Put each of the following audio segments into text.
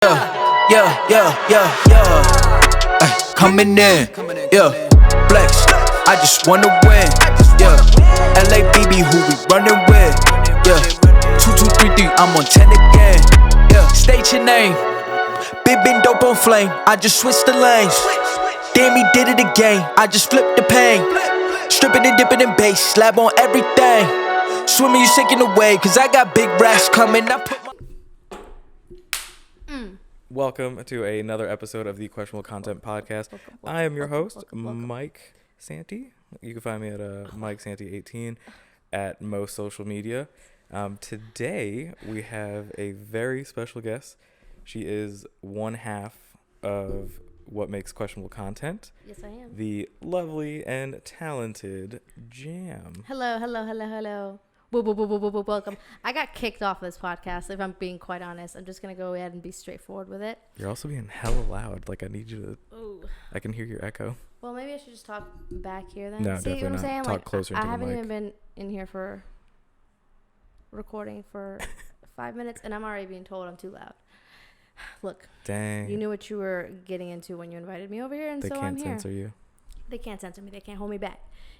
Coming in, flex. I just wanna win, LABB, who we running with, 2233, I'm on 10 again, State your name, been dope on flame. I just switched the lanes. Damn, he did it again. I just flipped the pain. Stripping and dipping in bass, slab on everything. Swimming, you sinking away, cause I got big racks coming. I put my Welcome to another episode of the Questionable Content Podcast. I am your host, Mike Santee. You can find me at Mike Santee 18 at most social media. Today we have a very special guest. She is one half of what makes questionable content. Yes, I am. The lovely and talented Jam. Hello. Welcome. I got kicked off this podcast, if I'm being quite honest. I'm just going to go ahead and be straightforward with it. You're also being hella loud. Like, I need you to... Ooh. I can hear your echo. Well, maybe I should just talk back here then. No, See definitely what I'm not. saying? Talk like, closer I into the haven't mic. even been in here for recording for 5 minutes, and I'm already being told I'm too loud. Look. Dang. You knew what you were getting into when you invited me over here, and They so I'm can't here. censor you. They can't censor me. They can't hold me back.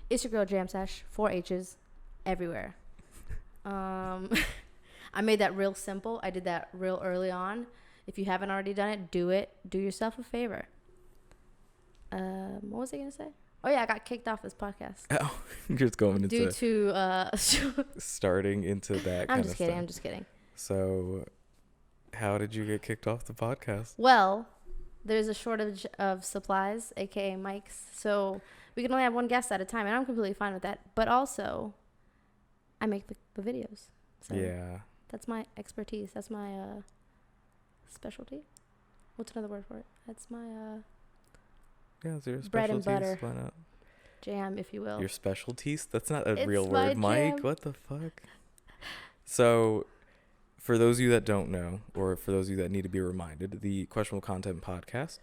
It's your girl, Jam Sesh, 4 H's, everywhere. I made that real simple. I did that real early on. If you haven't already done it, do it. Do yourself a favor. What was I going to say? Oh, yeah, I got kicked off this podcast. Oh, you're just going into... Due to... starting into that kind of stuff. I'm just kidding. So, how did you get kicked off the podcast? Well, there's a shortage of supplies, a.k.a. mics. So, we can only have one guest at a time, and I'm completely fine with that. But also, I make the videos. So Yeah. That's my expertise. That's my specialty. What's another word for it? That's my Yeah, it's your bread and specialties. butter. Why not? jam, if you will. Your specialties? That's not a It's real my word, Mike. jam. What the fuck? So, for those of you that don't know, or for those of you that need to be reminded, the Questionable Content Podcast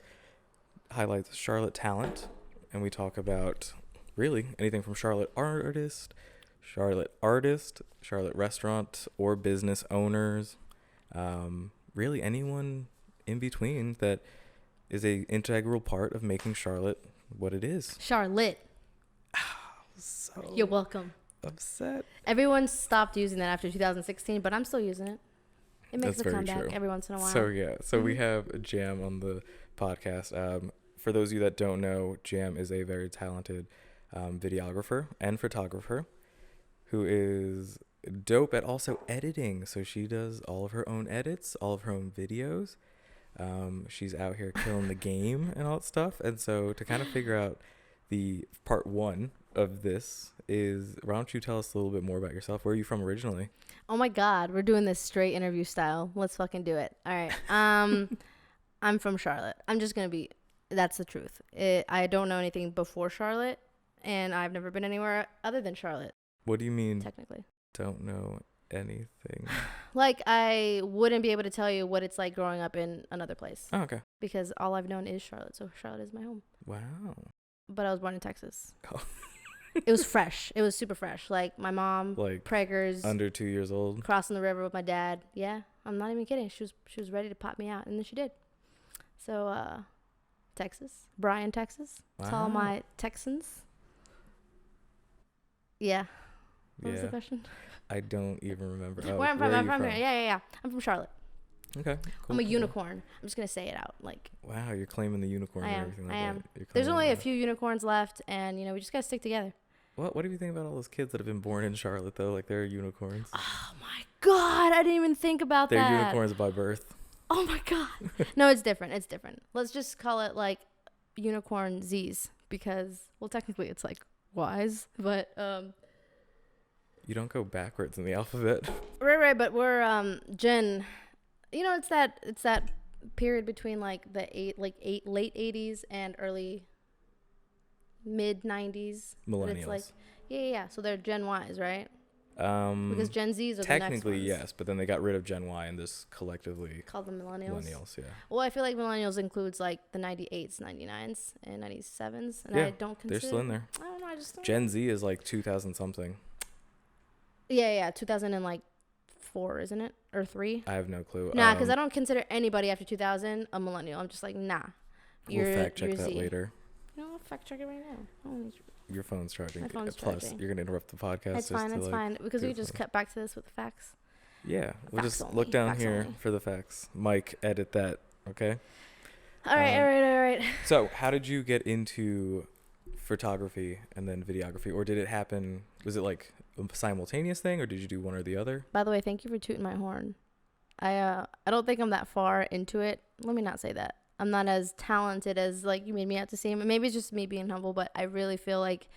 highlights Charlotte talent, and we talk about really anything from Charlotte artist, Charlotte restaurant or business owners, really anyone in between that is a integral part of making Charlotte what it is. Charlotte. So You're welcome. upset. Everyone stopped using that after 2016, but I'm still using it. It makes That's a very comeback true. every once in a while. So yeah, we have Jam on the podcast. For those of you that don't know, Jam is a very talented videographer and photographer who is dope at also editing. So she does all of her own edits, all of her own videos. She's out here killing the game and all that stuff. And so to kind of figure out the part one of this is, why don't you tell us a little bit more about yourself? Where are you from originally? Oh my God, we're doing this straight interview style. Let's fucking do it. All right. I'm from Charlotte. I'm just going to be, that's the truth. I don't know anything before Charlotte, and I've never been anywhere other than Charlotte, What do you mean technically. don't know anything? Like, I wouldn't be able to tell you what it's like growing up in another place, Oh, okay. because all I've known is Charlotte. So Charlotte is my home. Wow. But I was born in Texas. Oh. It was fresh. It was super fresh. Like, my mom, Like Prager's, under 2 years old. crossing the river with my dad. Yeah, I'm not even kidding. She was ready to pop me out, and then she did. So, Texas. Bryan, Texas. To all Wow. my Texans. Yeah. What was the Yeah. question? I don't even remember. Oh, Where I'm where from. are I'm you from here. Yeah. I'm from Charlotte. Okay. Cool, I'm a cool. unicorn. I'm just going to say it out. Like, Wow, you're claiming the unicorn I and am. everything like I am. that. You're There's claiming only a that. few unicorns left, and, we just got to stick together. What do you think about all those kids that have been born in Charlotte though? Like they're unicorns. Oh, my God. I didn't even think about They're that. unicorns by birth. Oh, my God. No, it's different. It's different. Let's just call it, like, unicorn Z's, because, well, technically it's, like, Y's, but, You don't go backwards in the alphabet. right, but we're, Gen, it's that period between, like, late 80s and early mid 90s. Millennials. It's like, yeah. So they're Gen Y's, right? Um, Because Gen Z's are technically the next ones. yes, but then they got rid of Gen Y and just collectively Called them millennials. millennials. Yeah. Well, I feel like millennials includes like the 98s, 99s, and 97s, and Yeah, I don't consider. They're still in there. I don't know. I just don't. Gen Z is like 2000 something. Yeah, 2004 4, isn't it? Or 3? I have no clue. Nah, because I don't consider anybody after 2000 a millennial. I'm just like, nah. We'll fact check that later. No, I'll fact check it right now. Your phone's charging. My phone's Plus, charging. you're gonna interrupt the podcast. It's fine. It's fine. Because we just cut back to this with the facts. Yeah, we'll Facts just only, look down facts here only. for the facts. Mike, edit that, okay? All right. So, how did you get into photography and then videography, or did it happen? Was it like a simultaneous thing, or did you do one or the other? By the way, thank you for tooting my horn. I don't think I'm that far into it. Let me not say that. I'm not as talented as like you made me out to seem. Maybe it's just me being humble, but I really feel like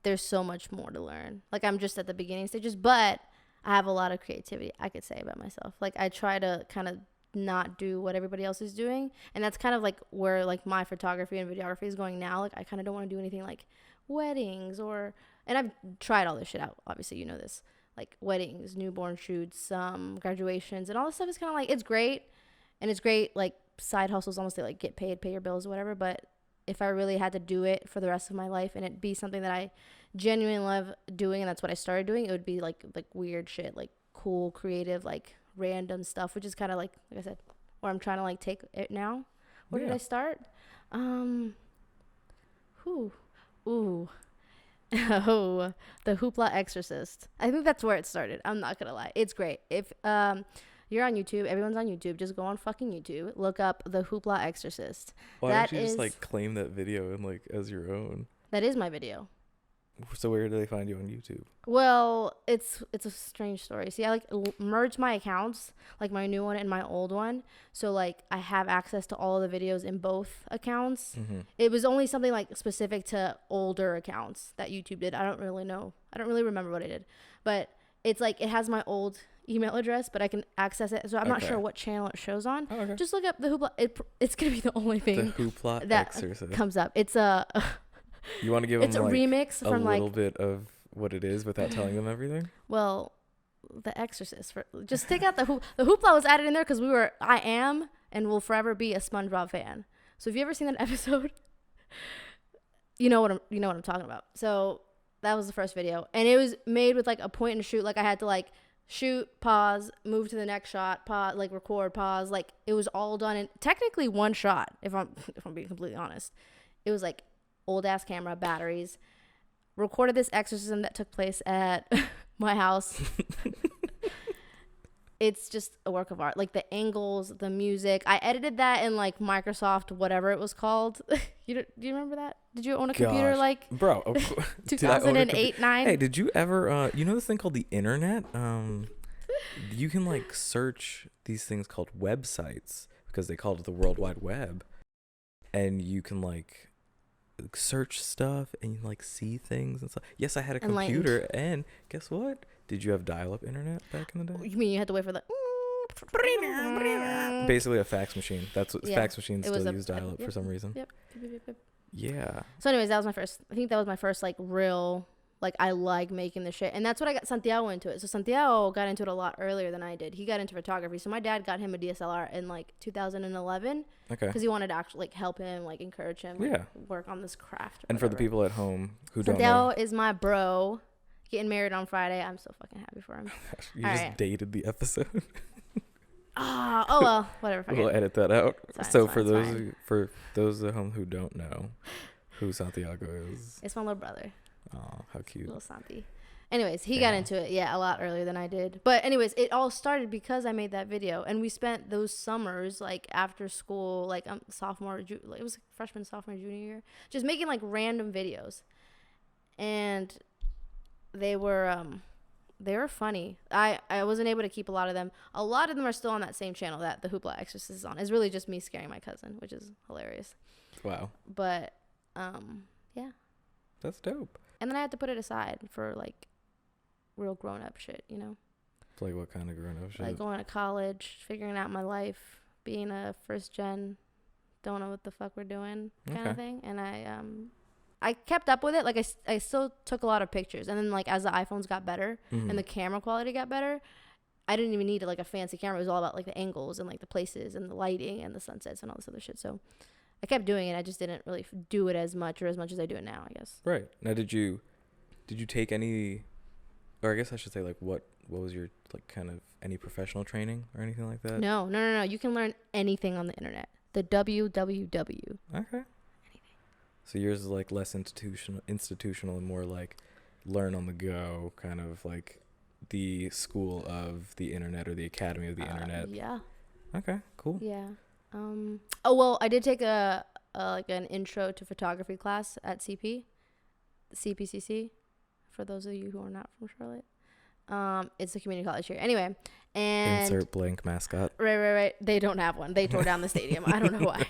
there's so much more to learn. Like I'm just at the beginning stages, but I have a lot of creativity, I could say, about myself. Like I try to kind of not do what everybody else is doing, and that's kind of like where like my photography and videography is going now. Like I kind of don't want to do anything like weddings and I've tried all this shit out. Obviously, you know this, like weddings, newborn shoots, graduations, and all this stuff is kind of like, it's great, and it's great like side hustles, almost, they like get paid, pay your bills or whatever. But if I really had to do it for the rest of my life and it be something that I genuinely love doing, and that's what I started doing, it would be like weird shit, like cool, creative, like random stuff, which is kind of like I said, where I'm trying to like take it now. Where did I start? Oh, the Hoopla Exorcist. I think that's where it started. I'm not gonna lie, it's great. If you're on YouTube, everyone's on YouTube, just go on fucking YouTube, look up the Hoopla Exorcist. Why don't you just like claim that video and like as your own? That is my video. So where do they find you on YouTube? Well, it's a strange story. See, I like merged my accounts, like my new one and my old one. So like I have access to all of the videos in both accounts. Mm-hmm. It was only something like specific to older accounts that YouTube did. I don't really know. I don't really remember what I did. But it's like it has my old email address, but I can access it. So I'm not sure what channel it shows on. Oh, okay. Just look up the Hoopla. It's going to be the only thing The Hoopla that Exorcist comes up. It's a... You want to give them it's a like remix a from little like bit of what it is without telling them everything? Well, The Exorcist. Just take out the Hoopla was added in there because I am and will forever be a SpongeBob fan. So if you ever seen that episode, you know what I'm talking about. So that was the first video, and it was made with like a point and shoot. Like I had to like shoot, pause, move to the next shot, pause, like record, pause. Like it was all done in technically one shot. If I'm being completely honest, it was like old ass camera, batteries. Recorded this exorcism that took place at my house. It's just a work of art. Like the angles, the music. I edited that in like Microsoft, whatever it was called. Do you remember that? Did you own a computer like bro? 2008, 9? Hey, did you ever? You know this thing called the internet? You can like search these things called websites because they called it the World Wide Web, and you can like search stuff and like see things and stuff. Yes, I had a computer, and guess what? Did you have dial-up internet back in the day? You mean you had to wait for the basically a fax machine. That's what fax machines still use dial-up for some reason. Yep. Yeah. So anyways, that was my first. I think that was my first like real, like I like making the shit, and that's what I got Santiago into it. So Santiago got into it a lot earlier than I did. He got into photography. So my dad got him a DSLR in like 2011. Okay. Because he wanted to actually like help him, like encourage him, like, work on this craft. And for the people at home who don't know, Santiago is my bro. Getting married on Friday. I'm so fucking happy for him. You just dated the episode. Oh well, whatever. We'll edit that out. Fine, So for those at home who don't know who Santiago is, it's my little brother. Oh, how cute. Little Santi. Anyways, he got into it, a lot earlier than I did. But anyways, it all started because I made that video, and we spent those summers like after school, like it was freshman, sophomore, junior year, just making like random videos, and they were funny. I wasn't able to keep a lot of them. A lot of them are still on that same channel that the Hoopla Exorcist is on. It's really just me scaring my cousin, which is hilarious. Wow. But yeah. That's dope. And then I had to put it aside for like real grown up shit, you know? Like what kind of grown up shit? Like going to college, figuring out my life, being a first gen, don't know what the fuck we're doing kind of thing. And I kept up with it. Like I still took a lot of pictures, and then like as the iPhones got better and the camera quality got better, I didn't even need like a fancy camera. It was all about like the angles and like the places and the lighting and the sunsets and all this other shit. So I kept doing it. I just didn't really do it as much as I do it now, I guess. Right. Now, did you take any or I guess I should say, like, what was your, like, kind of any professional training or anything like that? No. You can learn anything on the internet. The www. Okay. So yours is like less institutional and more like learn on the go, kind of like the school of the internet or the academy of the internet. Yeah. Okay, cool. Yeah. Oh well, I did take a like an intro to photography class at CPCC. For those of you who are not from Charlotte, it's a community college here. Anyway, and insert blank mascot. Right. They don't have one. They tore down the stadium. I don't know why.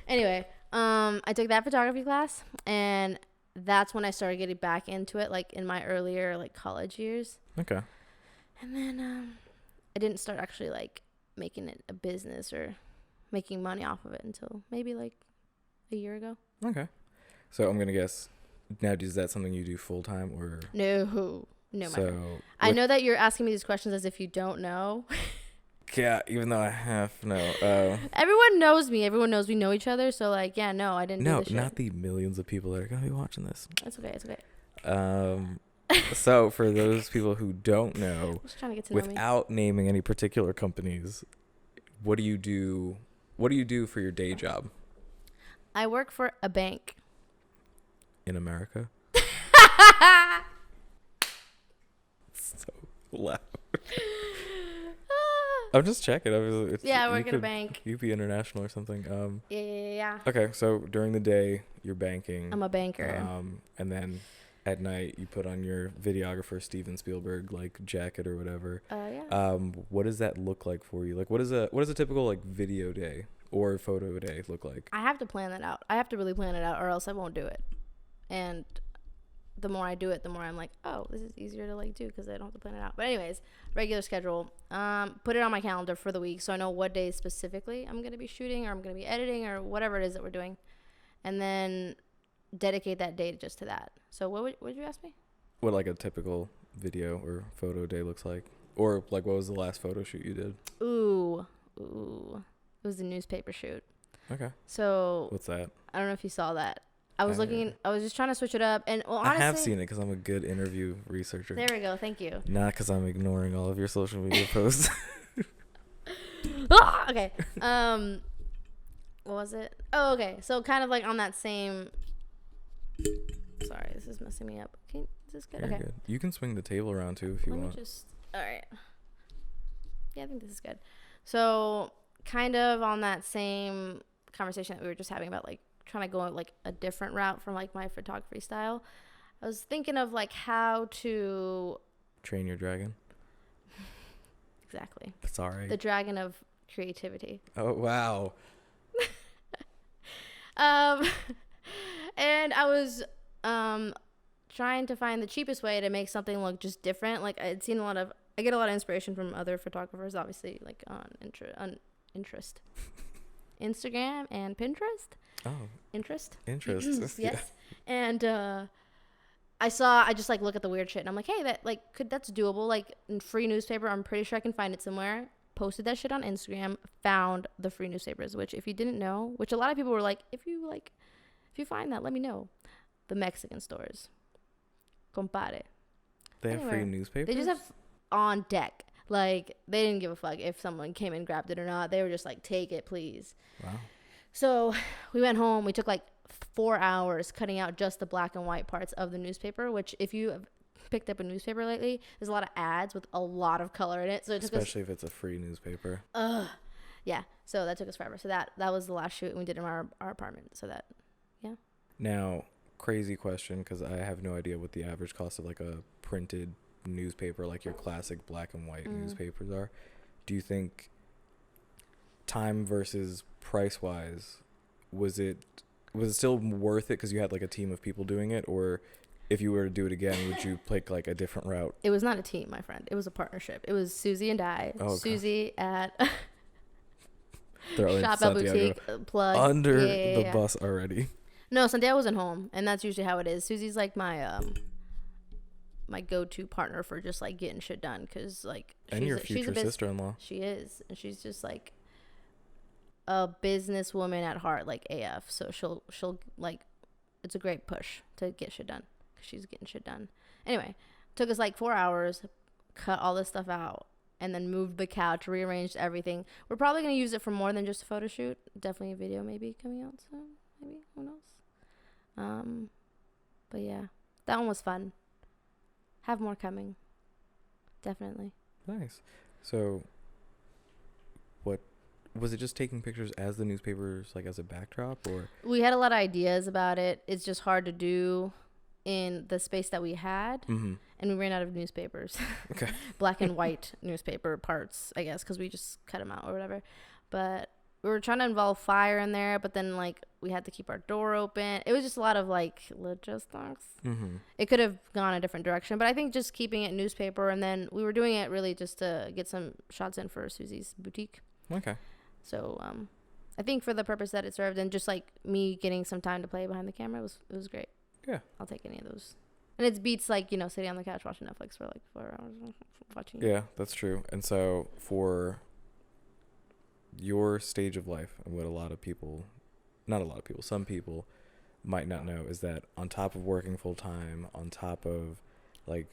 Anyway, I took that photography class, and that's when I started getting back into it, like in my earlier like college years. Okay. And then I didn't start actually like making it a business or making money off of it until maybe like a year ago. Okay. So I'm gonna guess now, is that something you do full time or No, my so friend. I know that you're asking me these questions as if you don't know. Yeah, even though I have no. Everyone knows me. Everyone knows we know each other. So like, yeah, no, I didn't. No, do this shit. not the millions of people that are gonna be watching this. It's okay. So for those people who don't know, Just trying to get to know me. without naming any particular companies, what do you do? What do you do for your day job I work for a bank. in America? So loud. I'm just checking. I work at a bank. You'd be international or something. Yeah. Okay, so during the day you're banking. I'm a banker. And then at night you put on your videographer Steven Spielberg like jacket or whatever. Yeah. What does that look like for you? Like what is a typical like video day or photo day look like? I have to plan that out. I have to really plan it out, or else I won't do it. And the more I do it, the more I'm like, oh, this is easier to like do because I don't have to plan it out. But anyways, regular schedule. Put it on my calendar for the week so I know what days specifically I'm gonna be shooting or I'm gonna be editing or whatever it is that we're doing, and then dedicate that day just to that. So what would you ask me? What like a typical video or photo day looks like, or like what was the last photo shoot you did? Ooh, it was a newspaper shoot. Okay. So What's that? I don't know if you saw that. I was just trying to switch it up, and well, honestly, I have seen it because I'm a good interview researcher. There we go. Thank you. Not because I'm ignoring all of your social media posts. Okay. What was it? Oh, okay. So kind of like on that same. Sorry, this is messing me up. Okay, is this good? Very Okay. good. You can swing the table around too if you Let want. me just. All right. Yeah, I think this is good. So kind of on that same conversation that we were just having about like trying to go like a different route from like my photography style. I was thinking of like how to Train your dragon. exactly Sorry. the dragon of creativity. Oh wow. And I was trying to find the cheapest way to make something look just different. Like I get a lot of inspiration from other photographers, obviously, like on interest. Instagram and Pinterest. Oh. Interest. Yes. Yeah. And I just like look at the weird shit and I'm like, hey, that's doable. Like in free newspaper, I'm pretty sure I can find it somewhere. Posted that shit on Instagram, found the free newspapers, which if you didn't know, which a lot of people were like, if you find that, let me know. The Mexican stores. Compare. They have free newspapers? They just have on deck. Like, they didn't give a fuck if someone came and grabbed it or not. They were just like, take it, please. Wow. So we went home. We took like 4 hours cutting out just the black and white parts of the newspaper, which if you have picked up a newspaper lately, there's a lot of ads with a lot of color in it. So it took especially if it's a free newspaper. Yeah. So that took us forever. So that was the last shoot, and we did it in our apartment. So that, yeah. Now, crazy question, because I have no idea what the average cost of like a printed newspaper, like your classic black and white newspapers are. Do you think time versus price wise, was it still worth it because you had like a team of people doing it, or if you were to do it again, would you pick like a different route? It was not a team, my friend. It was a partnership. It was Susie and I. Oh, Susie at Shop at Boutique plug under the bus already. No, Santiago wasn't home, and that's usually how it is. Susie's like my my go-to partner for just like getting shit done, because like and your future sister-in-law. She is, and she's just like a businesswoman at heart, like AF. So she'll like, it's a great push to get shit done because she's getting shit done. Anyway, Took us like 4 hours, cut all this stuff out, and then moved the couch, rearranged everything. We're probably going to use it for more than just a photo shoot. Definitely a video maybe coming out soon. Maybe. Who knows? But yeah, that one was fun. Have more coming. Definitely. Nice. So, what was it? Just taking pictures as the newspapers, like as a backdrop, or? We had a lot of ideas about it. It's just hard to do in the space that we had, and we ran out of newspapers. Okay. Black and white newspaper parts, I guess, because we just cut them out or whatever. But we were trying to involve fire in there, but then like we had to keep our door open. It was just a lot of like logistics. It could have gone a different direction, but I think just keeping it newspaper, and then we were doing it really just to get some shots in for Susie's boutique. Okay. So I think for the purpose that it served, and just like me getting some time to play behind the camera, it was great. Yeah. I'll take any of those. And it beats like, you know, sitting on the couch watching Netflix for like 4 hours watching. Yeah, that's true. And so for your stage of life, and what some people might not know, is that on top of working full time, on top of like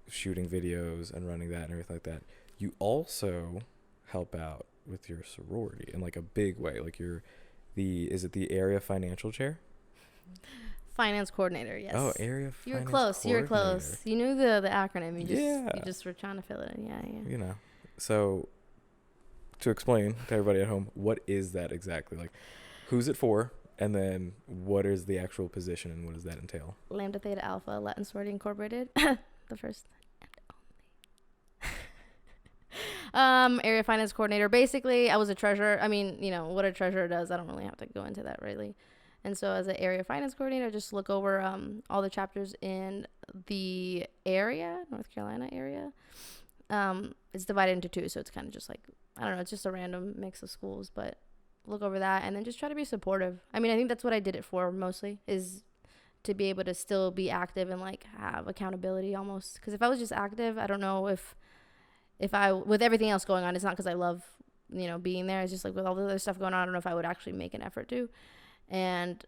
shooting videos and running that and everything like that, you also help out with your sorority in like a big way. Like is it the area financial chair? Finance coordinator, yes. Oh, area finance. You were close. You knew the acronym. You just were trying to fill it in. Yeah. You know. So to explain to everybody at home, what is that exactly? Like, who's it for? And then what is the actual position and what does that entail? Lambda Theta Alpha Latin Sorority Incorporated. The first and only. Area finance coordinator. Basically, I was a treasurer. I mean, you know, what a treasurer does, I don't really have to go into that really. And so as an area finance coordinator, I just look over all the chapters in the area, North Carolina area. It's divided into 2, so it's kind of just like, I don't know, it's just a random mix of schools, but look over that and then just try to be supportive. I mean, I think that's what I did it for mostly, is to be able to still be active and like have accountability almost. Because if I was just active, I don't know if I, with everything else going on, it's not because I love, you know, being there. It's just like with all the other stuff going on, I don't know if I would actually make an effort to. And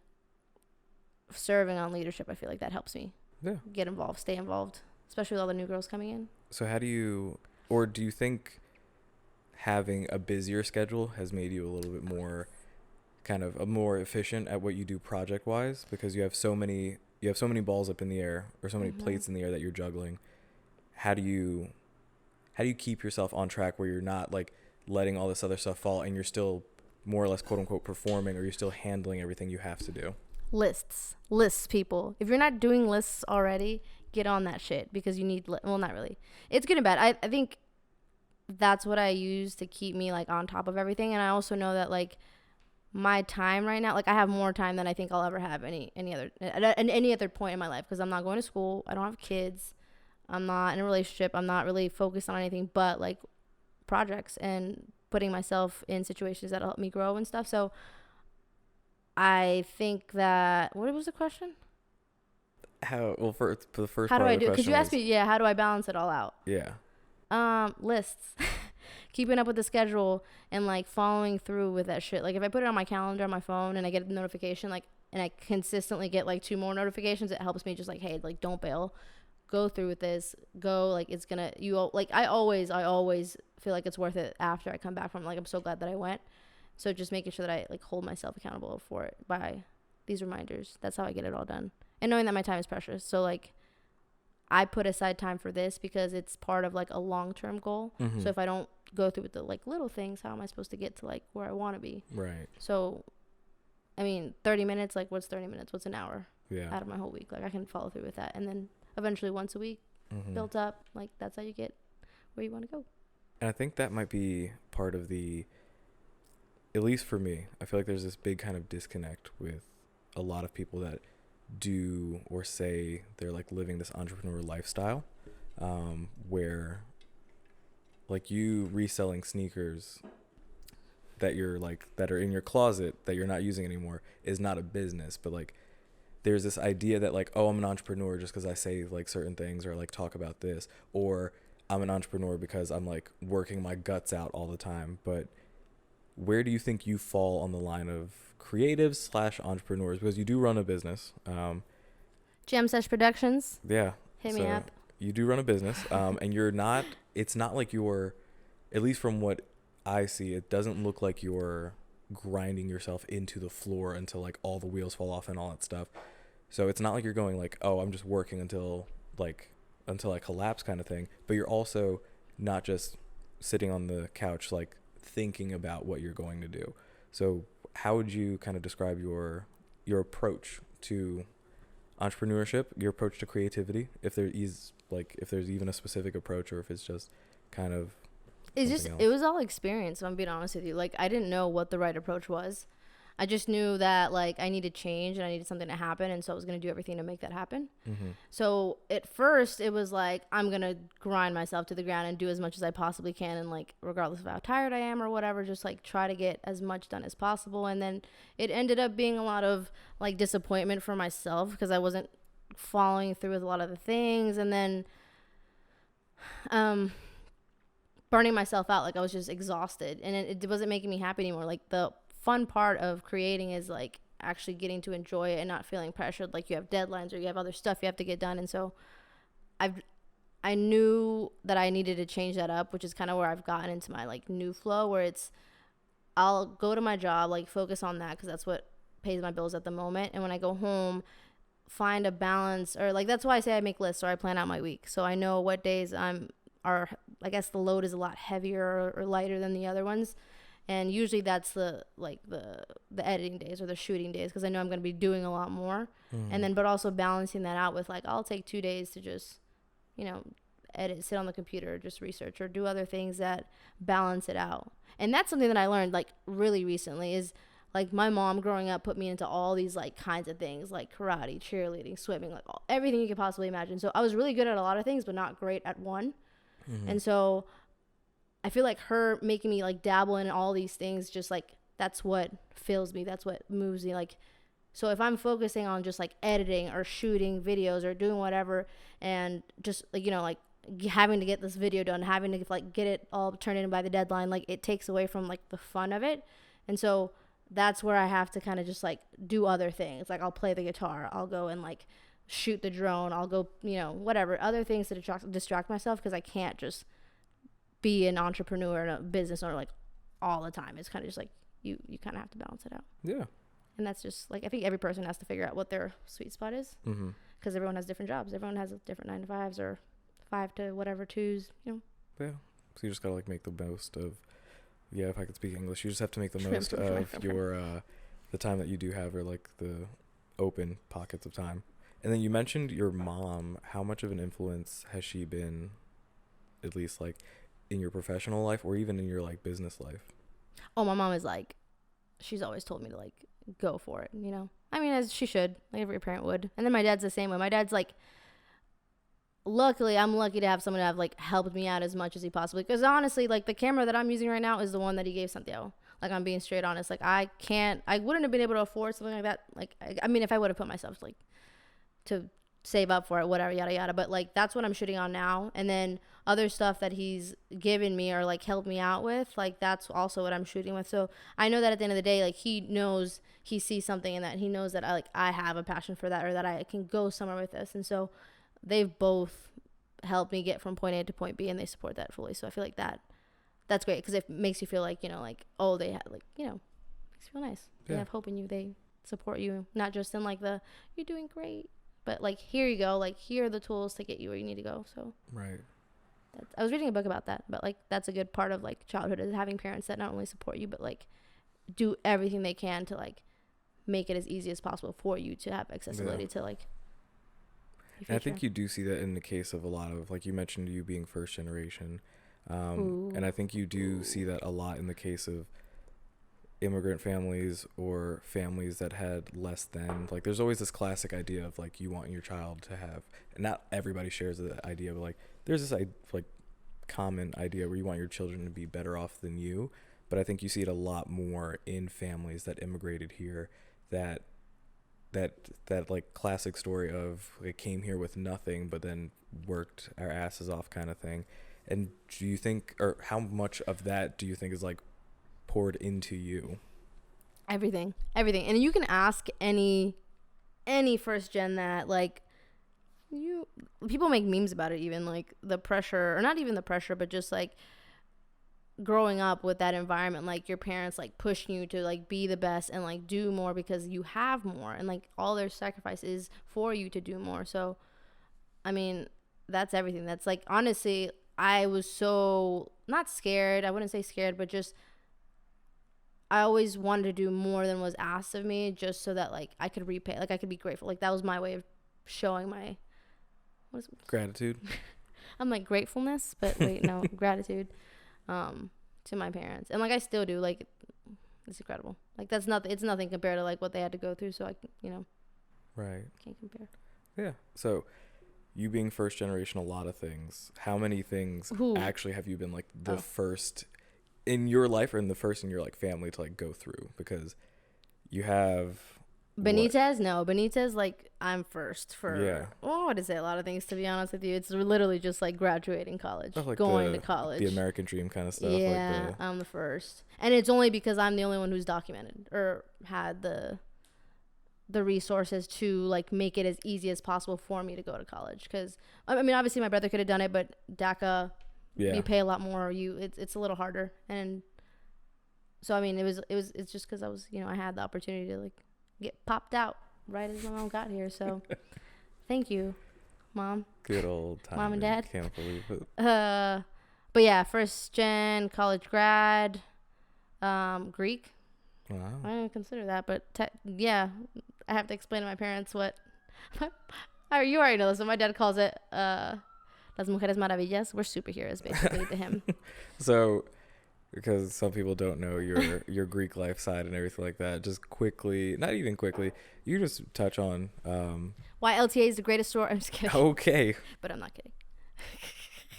serving on leadership, I feel like that helps me get involved, stay involved, especially with all the new girls coming in. So do you think having a busier schedule has made you a little bit more kind of more efficient at what you do project wise, because you have so many balls up in the air, or so many plates in the air that you're juggling? How do you keep yourself on track where you're not like letting all this other stuff fall and you're still more or less quote unquote performing, or you're still handling everything you have to do? Lists, people. If you're not doing lists already, get on that shit, because you need, well, not really. It's good and bad. I think that's what I use to keep me like on top of everything. And I also know that like my time right now, like I have more time than I think I'll ever have any other point in my life, because I'm not going to school. I don't have kids. I'm not in a relationship. I'm not really focused on anything but like projects and putting myself in situations that'll help me grow and stuff. So I think that, what was the question? For the first how part do I of the do? Because you question asked me, how do I balance it all out? Yeah. Lists. Keeping up with the schedule and like following through with that shit. Like if I put it on my calendar on my phone and I get a notification, like, and I consistently get like 2 more notifications, it helps me just like, hey, like don't bail. Go through with this. Go, like it's gonna, I always feel like it's worth it after I come back from, like, I'm so glad that I went. So just making sure that I like hold myself accountable for it by these reminders. That's how I get it all done. And knowing that my time is precious. So like I put aside time for this because it's part of like a long-term goal. So if I don't go through with the like little things, how am I supposed to get to like where I want to be? Right. So I mean, 30 minutes, like what's 30 minutes? What's an hour out of my whole week? Like I can follow through with that. And then eventually once a week, built up, like that's how you get where you want to go. And I think that might be part of at least for me, I feel like there's this big kind of disconnect with a lot of people that do or say they're like living this entrepreneur lifestyle, where like you reselling sneakers that you're like, that are in your closet that you're not using anymore is not a business. But like there's this idea that like, oh, I'm an entrepreneur just because I say like certain things or like talk about this, or I'm an entrepreneur because I'm like working my guts out all the time. But where do you think you fall on the line of creatives / entrepreneurs? Because you do run a business. Jam Sesh Productions. Yeah. Hit me up. you do run a business, and you're not. It's not like you're, at least from what I see, it doesn't look like you're grinding yourself into the floor until like all the wheels fall off and all that stuff. So it's not like you're going like, oh, I'm just working until I collapse kind of thing. But you're also not just sitting on the couch like thinking about what you're going to do. So how would you kind of describe your approach to entrepreneurship, your approach to creativity, if there is if there's even a specific approach, or if it's just kind of it was all experience, if I'm being honest with you. Like, I didn't know what the right approach was. I just knew that like I needed change and I needed something to happen, and so I was going to do everything to make that happen. So at first it was like, I'm going to grind myself to the ground and do as much as I possibly can, and like regardless of how tired I am or whatever, just like try to get as much done as possible. And then it ended up being a lot of like disappointment for myself because I wasn't following through with a lot of the things, and then burning myself out. Like, I was just exhausted, and it wasn't making me happy anymore. Like, the fun part of creating is like actually getting to enjoy it and not feeling pressured like you have deadlines or you have other stuff you have to get done. And so I knew that I needed to change that up, which is kind of where I've gotten into my like new flow, where it's I'll go to my job, like focus on that because that's what pays my bills at the moment, and when I go home, find a balance. Or like, that's why I say I make lists or I plan out my week, so I know what days I guess the load is a lot heavier or lighter than the other ones. And usually that's the editing days or the shooting days, because I know I'm going to be doing a lot more. And then, but also balancing that out with like, I'll take 2 days to just, edit, sit on the computer, just research or do other things that balance it out. And that's something that I learned like really recently, is like my mom growing up put me into all these like kinds of things like karate, cheerleading, swimming, like everything you could possibly imagine. So I was really good at a lot of things, but not great at one. And so I feel like her making me like dabble in all these things, just like, that's what fills me. That's what moves me. Like, so if I'm focusing on just like editing or shooting videos or doing whatever, and just like, like having to get this video done, having to like get it all turned in by the deadline, like it takes away from like the fun of it. And so that's where I have to kind of just like do other things. Like, I'll play the guitar, I'll go and like shoot the drone, I'll go, whatever, other things to distract myself, because I can't just be an entrepreneur in a business owner like all the time. It's kind of just like you kind of have to balance it out. Yeah. And that's just like, I think every person has to figure out what their sweet spot is, because everyone has different jobs. Everyone has different 9 to 5s or 5 to whatever 2s. Yeah. So you just gotta like make the most of. Yeah, if I could speak English, you just have to make the most of your the time that you do have, or like the open pockets of time. And then you mentioned your mom. How much of an influence has she been, at least like in your professional life or even in your like business life? Oh, my mom is like, she's always told me to like go for it, I mean, as she should, like every parent would. And then my dad's the same way. My dad's like, luckily, I'm lucky to have someone to have like helped me out as much as he possibly, because honestly, like the camera that I'm using right now is the one that he gave Santiago. Like, I'm being straight honest. Like, I wouldn't have been able to afford something like that. Like, I mean, if I would have put myself like to save up for it, whatever, yada yada, but like that's what I'm shooting on now. And then other stuff that he's given me or like helped me out with, like that's also what I'm shooting with. So I know that at the end of the day, like he knows, he sees something in that, he knows that I have a passion for that, or that I can go somewhere with this. And so they've both helped me get from point A to point B, and they support that fully. So I feel like that's great, because it makes you feel like, like, oh, they have like, makes you feel nice. They have hope in you. They support you, not just in like you're doing great, but like, here you go, like here are the tools to get you where you need to go. So right. I was reading a book about that, but like that's a good part of like childhood, is having parents that not only support you, but like do everything they can to like make it as easy as possible for you to have accessibility to like. And I think you do see that in the case of a lot of, like you mentioned, you being first generation, and I think you do see that a lot in the case of immigrant families or families that had less than, like there's always this classic idea of like you want your child to have, and not everybody shares the idea, but like there's this like common idea where you want your children to be better off than you. But I think you see it a lot more in families that immigrated here, that like classic story of they came here with nothing but then worked our asses off kind of thing. And do you think, or how much of that do you think is like poured into you? Everything. And you can ask any first gen that, like, people make memes about it, even like the pressure, or not even the pressure, but just like growing up with that environment, like your parents like pushing you to like be the best and like do more because you have more, and like all their sacrifice is for you to do more. So I mean, that's everything. That's like, honestly, I was so not scared, I wouldn't say scared, but just I always wanted to do more than was asked of me, just so that like I could repay, like I could be grateful. Like that was my way of showing my Gratitude. I'm like gratefulness, but wait, no, gratitude to my parents. And like I still do. Like it's incredible. Like that's nothing, it's nothing compared to like what they had to go through, so I Right. can't compare. Yeah. So you being first generation, a lot of things. How many things actually have you been like the first in your life, or in the first in your like family to like go through? Because you have Benitez, no. Benitez, like, I'm first for, yeah. Oh, what is it? A lot of things, to be honest with you. It's literally just, like, graduating college, Like going to college. The American dream kind of stuff. Yeah, like I'm the first. And it's only because I'm the only one who's documented or had the resources to, like, make it as easy as possible for me to go to college. Because, I mean, obviously my brother could have done it, but DACA, you pay a lot more. It's a little harder. And so, I mean, it's just because I was, I had the opportunity to, like, get popped out right as my mom got here. So thank you, Mom. Good old time. Mom and Dad. Can't believe it. But yeah, first gen college Greek. Wow. I didn't consider that, but yeah, I have to explain to my parents what you already know this, but my dad calls it las mujeres maravillas. We're superheroes basically to him. So because some people don't know your Greek life side and everything like that, just quickly, not even quickly, you just touch on why LTA is the greatest store. I'm just kidding. Okay. But I'm not kidding.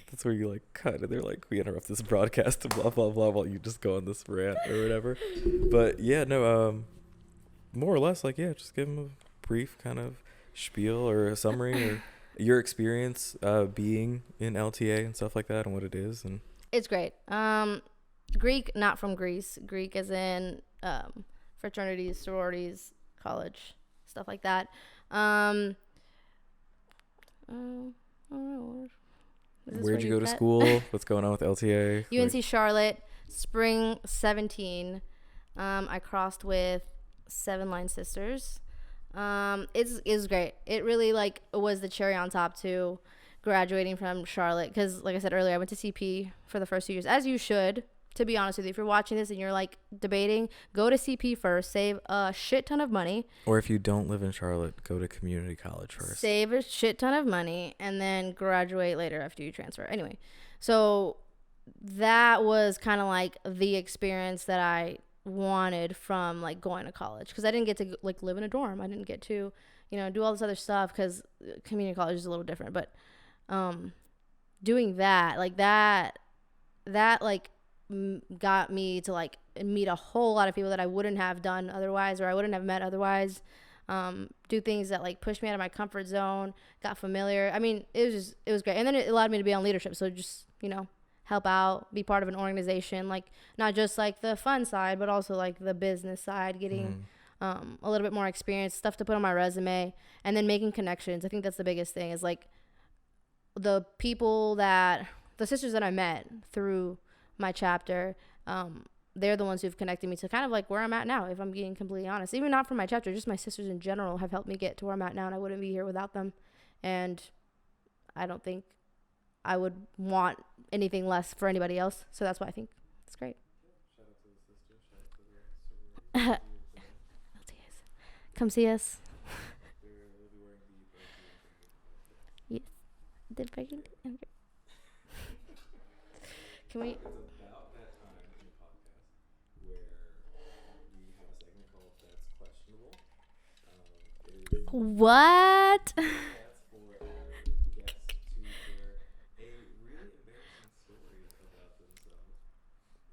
That's where you like cut and they're like, we interrupt this broadcast and blah blah blah while you just go on this rant or whatever. But yeah, no, more or less, like, yeah, just give them a brief kind of spiel or a summary or your experience being in LTA and stuff like that and what it is. And it's great. Greek, not from Greece. Greek as in fraternities, sororities, college, stuff like that. I don't know. Where'd you go to school? What's going on with LTA? UNC Charlotte, spring 17. I crossed with 7 Line Sisters. It's great. It really like was the cherry on top to graduating from Charlotte, because like I said earlier, I went to CP for the first 2 years, as you should. To be honest with you, if you're watching this and you're like debating, go to CP first, save a shit ton of money. Or if you don't live in Charlotte, go to community college first. Save a shit ton of money and then graduate later after you transfer. Anyway, so that was kind of like the experience that I wanted from like going to college, because I didn't get to like live in a dorm. I didn't get to, do all this other stuff, because community college is a little different. But doing that like got me to like meet a whole lot of people that I wouldn't have done otherwise, or I wouldn't have met otherwise. Do things that like pushed me out of my comfort zone, got familiar. I mean, it was great. And then it allowed me to be on leadership. So just, help out, be part of an organization, like not just like the fun side, but also like the business side, getting a little bit more experience, stuff to put on my resume, and then making connections. I think that's the biggest thing, is like the sisters that I met through my chapter, they're the ones who've connected me to kind of like where I'm at now, if I'm being completely honest. Even not from my chapter, just my sisters in general have helped me get to where I'm at now, and I wouldn't be here without them. And I don't think I would want anything less for anybody else. So that's why I think it's great. Shout out to the sisters. Shout out to the LTAs. Come see us. Yes. Did Becky? Can we? It's about that time in the podcast where we have a segment called That's Questionable. What? That's for our guests to share a really embarrassing story about themselves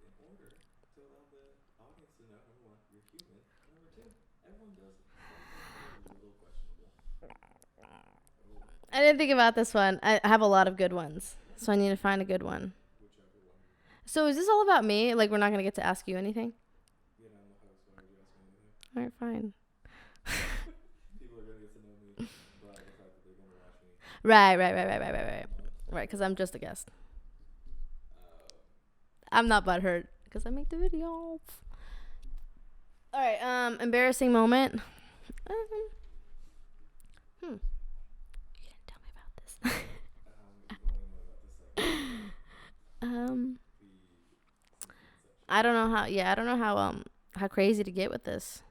in order to allow the audience to know, number one, you're human, and number two, everyone does it. It's a little questionable. I didn't think about this one. I have a lot of good ones, so I need to find a good one. So is this all about me? Like, we're not going to get to ask you anything? Yeah, I'm the host. Why are you asking me anything? All right, fine. People are going to get to know me by the fact that they're going to watch me. Right, because I'm just a guest. I'm not butthurt because I make the videos. All right, embarrassing moment. You didn't tell me about this. I don't know how crazy to get with this.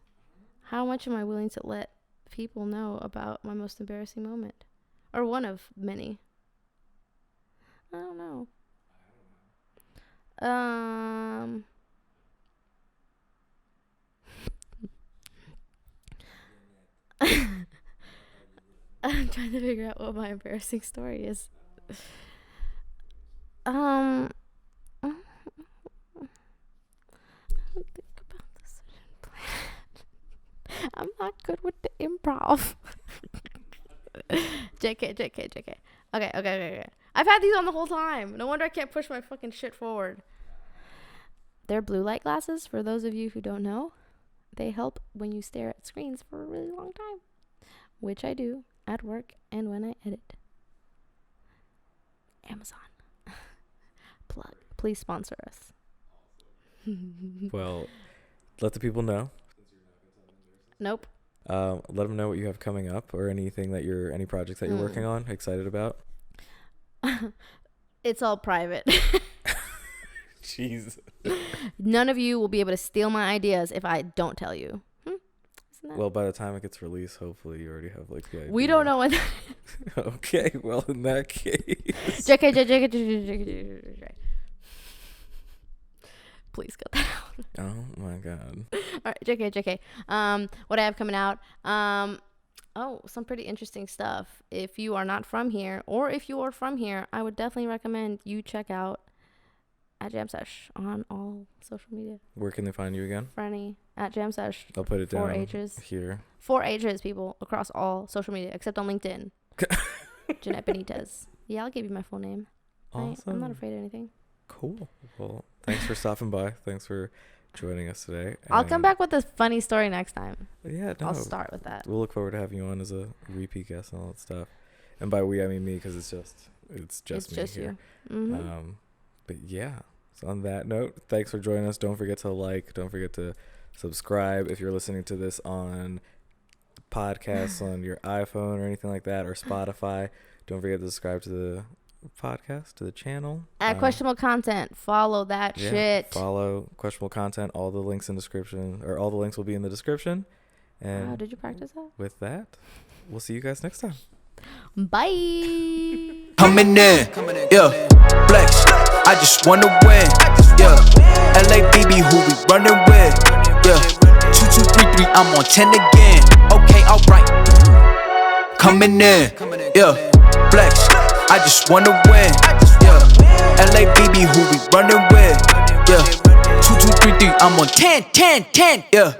How much am I willing to let people know about my most embarrassing moment? Or one of many. I don't know. I'm trying to figure out what my embarrassing story is. I don't think about this. I didn't plan. I'm not good with the improv. JK. Okay. I've had these on the whole time. No wonder I can't push my fucking shit forward. They're blue light glasses, for those of you who don't know. They help when you stare at screens for a really long time, which I do at work and when I edit. Amazon. Plug. Please sponsor us. Well, let the people know. Nope. Let them know what you have coming up or anything that any projects that you're working on, excited about. It's all private. Jeez. None of you will be able to steal my ideas if I don't tell you. Well, by the time it gets released, hopefully you already have like the idea. We don't know when. Okay, well in that case. JK. Please cut that out. Oh my god. All right, JK. What I have coming out. Some pretty interesting stuff. If you are not from here, or if you are from here, I would definitely recommend you check out at Jam Sesh on all social media. Where can they find you again? Franny at Jam Sesh. I'll put it down 4 H's here. 4 H's, people, across all social media except on LinkedIn. Jeanette Benitez. Yeah, I'll give you my full name. Awesome. I'm not afraid of anything. Cool. Well, thanks for stopping by. Thanks for joining us today. I'll come back with a funny story next time. Yeah, no. I'll start with that. We'll look forward to having you on as a repeat guest and all that stuff. And by we, I mean me, because it's just me here. You. Mm-hmm. But yeah, so on that note, thanks for joining us. Don't forget to like. Don't forget to subscribe if you're listening to this on podcasts on your iPhone or anything like that, or Spotify. Don't forget to subscribe to the podcast, to the channel. At questionable content, follow that shit. Follow questionable content. All the links in description, or all the links will be in the description. And did you practice that? With that, we'll see you guys next time. Bye. Coming in, yeah, flex. I just wanna win, yeah. LABB, who we running with, yeah. 2233, I'm on 10 again. Okay, alright. Coming in, yeah, flex. I just wanna win, yeah. LABB, who we running with, yeah. 2233, I'm on 10, yeah.